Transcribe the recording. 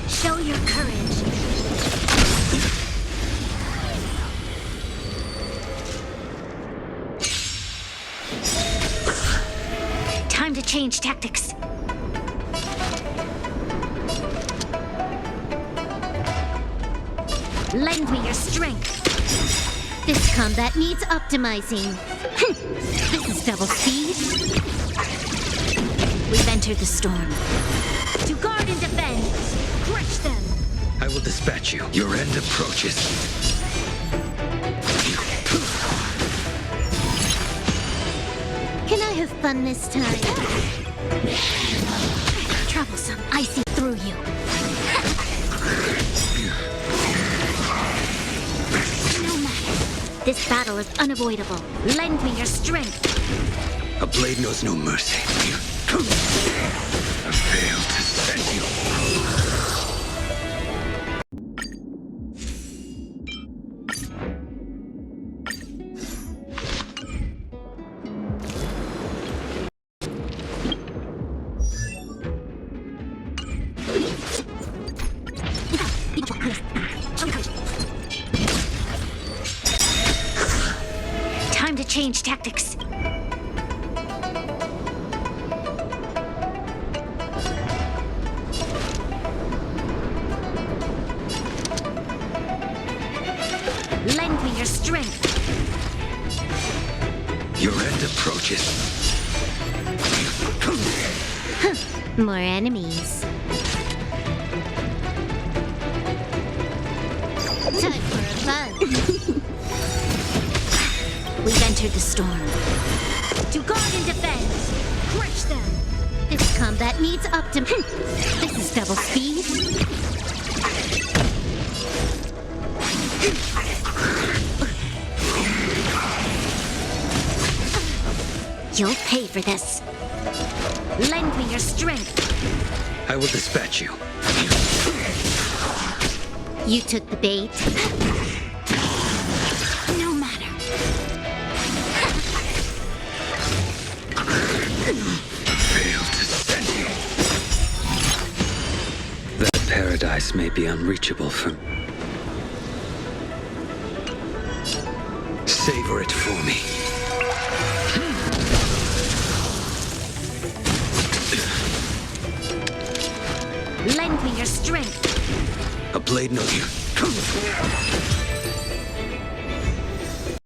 Show your courage. Time to change tactics. Lend me your strength. This combat needs optimizing. This is double speed. We've entered the storm. To guard and defend. Crush them. I will dispatch you. Your end approaches. Can I have fun this time? Troublesome. I see through you. No matter. This battle is unavoidable. Lend me your strength. A blade knows no mercy. I failed to send you. Time to change tactics. Lend me your strength. Your end approaches. More enemies. Time for a fun. We've entered the storm. To guard and defend. Crush them. This combat needs This is double speed. You'll pay for this. Lend me your strength. I will dispatch you. You took the bait. No matter. Failed to send you. That paradise may be unreachable from... Savor it for me. Lend me your strength. A blade knows you.